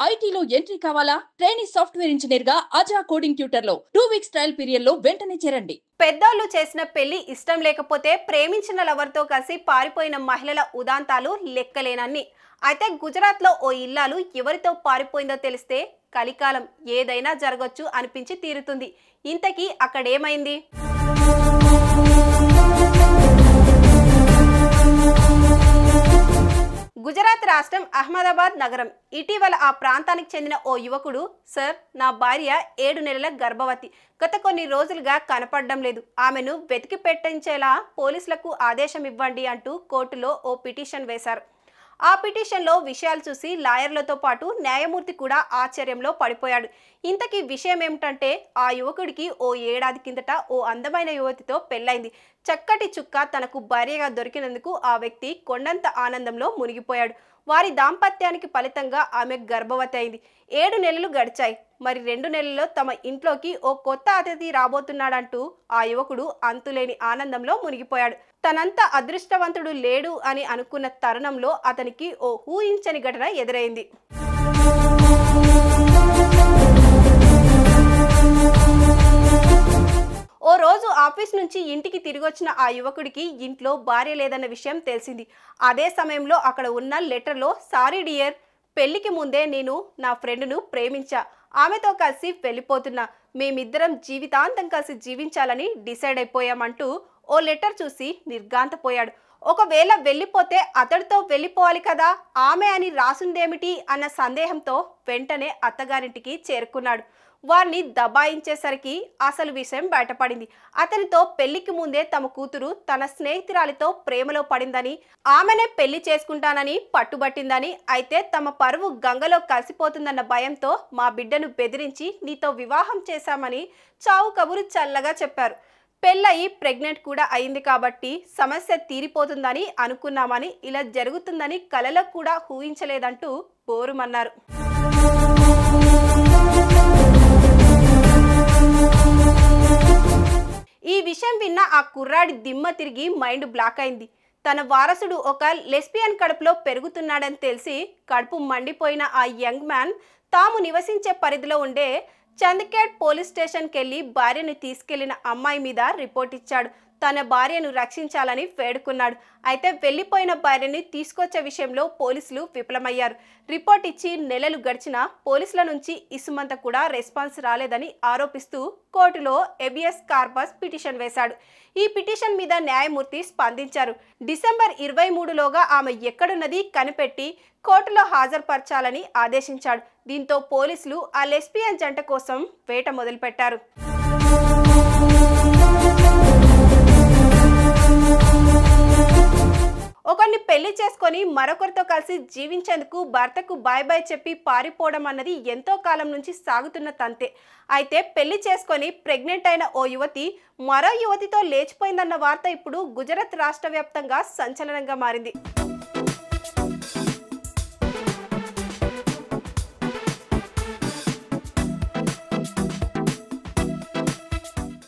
ఐటీలో ఎంట్రీ కావాలా? Training software engineer గా అజా కోడింగ్ ట్యూటర్ లో 2 వీక్స్ ట్రయల్ పీరియడ్ లో వెంటనే చేరండి. పెద్దోళ్ళు చేసిన పెళ్లి ఇష్టం లేకపోతే ప్రేమించిన లవర్తో కలిసి పారిపోయిన మహిళల ఉదాంతాలు లెక్కలేనన్ని. అయితే గుజరాత్లో ఓ ఇల్లాలు ఎవరితో పారిపోయిందో తెలిస్తే కలికాలం ఏదైనా జరగొచ్చు అనిపించి తీరుతుంది. ఇంతకీ అక్కడేమైంది? గుజరాత్ రాష్ట్రం అహ్మదాబాద్ నగరం. ఇటీవల ఆ ప్రాంతానికి చెందిన ఓ యువకుడు, సార్, నా భార్య 7 నెలల గర్భవతి, గత కొన్ని రోజులుగా కనపడడం లేదు, ఆమెను వెతికి పెట్టించేలా పోలీసులకు ఆదేశం ఇవ్వండి అంటూ కోర్టులో ఓ పిటిషన్ వేశారు. ఆ పిటిషన్లో విషయాలు చూసి లాయర్లతో పాటు న్యాయమూర్తి కూడా ఆశ్చర్యంలో పడిపోయాడు. ఇంతకీ విషయం ఏమిటంటే, ఆ యువకుడికి ఓ ఏడాది కిందట ఓ అందమైన యువతితో పెళ్ళైంది. చక్కటి చుక్క తనకు భార్యగా దొరికినందుకు ఆ వ్యక్తి కొండంత ఆనందంలో మునిగిపోయాడు. వారి దాంపత్యానికి ఫలితంగా ఆమె గర్భవతి అయింది. 7 నెలలు గడిచాయి. మరి 2 నెలల్లో తమ ఇంట్లోకి ఓ కొత్త అతిథి రాబోతున్నాడంటూ ఆ యువకుడు అంతులేని ఆనందంలో మునిగిపోయాడు. తనంత అదృష్టవంతుడు లేడు అని అనుకున్న తరుణంలో అతనికి ఓ ఊహించని ఘటన ఎదురైంది. ఓ రోజు ఆఫీస్ నుంచి ఇంటికి తిరిగొచ్చిన ఆ యువకుడికి ఇంట్లో భార్య లేదన్న విషయం తెలిసింది. అదే సమయంలో అక్కడ ఉన్న లెటర్లో, సారీ డియర్, పెళ్లికి ముందే నేను నా ఫ్రెండ్ను ప్రేమించా, ఆమెతో కలిసి వెళ్ళిపోతున్నా, మేమిద్దరం జీవితాంతం కలిసి జీవించాలని డిసైడ్ అయిపోయామంటూ ఓ లెటర్ చూసి నిర్ఘాంతపోయాడు. ఒకవేళ వెళ్ళిపోతే అతడితో వెళ్ళిపోవాలి కదా, ఆమె అని రాసుందేమిటి అన్న సందేహంతో వెంటనే అత్తగారింటికి చేరుకున్నాడు. వారిని దబాయించేసరికి అసలు విషయం బయటపడింది. అతనితో పెళ్లికి ముందే తమ కూతురు తన స్నేహితురాలితో ప్రేమలో పడిందని, ఆమెనే పెళ్లి చేసుకుంటానని పట్టుబట్టిందని, అయితే తమ పరువు గంగలో కలిసిపోతుందన్న భయంతో మా బిడ్డను బెదిరించి నీతో వివాహం చేశామని చావు కబురు చల్లగా చెప్పారు. పెళ్ళయి ప్రెగ్నెంట్ కూడా అయింది కాబట్టి సమస్య తీరిపోతుందని అనుకున్నామని, ఇలా జరుగుతుందని కలలో కూడా ఊహించలేదంటూ బోరుమన్నారు. ఈ విషయం విన్న ఆ కుర్రాడి దిమ్మ తిరిగి మైండ్ బ్లాక్ అయింది. తన వారసుడు ఒక లెస్బియన్ కడుపులో పెరుగుతున్నాడని తెలిసి కడుపు మండిపోయిన ఆ యంగ్ మ్యాన్ తాము నివసించే పరిధిలో ఉండే చంద్కేట్ పోలీస్ స్టేషన్కి వెళ్ళి భార్యను తీసుకెళ్లిన అమ్మాయి మీద రిపోర్ట్ ఇచ్చాడు. తన భార్యను రక్షించాలని వేడుకున్నాడు. అయితే వెళ్లిపోయిన భార్యని తీసుకొచ్చే విషయంలో పోలీసులు విఫలమయ్యారు. రిపోర్ట్ ఇచ్చి నెలలు గడిచినా పోలీసుల నుంచి ఇసుమంత కూడా రెస్పాన్స్ రాలేదని ఆరోపిస్తూ కోర్టులో హెబియస్ కార్పస్ పిటిషన్ వేశాడు. ఈ పిటిషన్ మీద న్యాయమూర్తి స్పందించారు. డిసెంబర్ 23లోగా ఆమె ఎక్కడున్నది కనిపెట్టి కోర్టులో హాజరుపరచాలని ఆదేశించాడు. దీంతో పోలీసులు ఆ లెస్బియన్ జంట కోసం వేట మొదలుపెట్టారు. ఒకరిని పెళ్లి చేసుకొని మరొకరితో కలిసి జీవించేందుకు భర్తకు బాయ్ బాయ్ చెప్పి పారిపోవడం అన్నది ఎంతో కాలం నుంచి సాగుతున్న తంతే. అయితే పెళ్లి చేసుకొని ప్రెగ్నెంట్ అయిన ఓ యువతి మరో యువతితో లేచిపోయిందన్న వార్త ఇప్పుడు గుజరాత్ రాష్ట్ర వ్యాప్తంగా సంచలనంగా మారింది.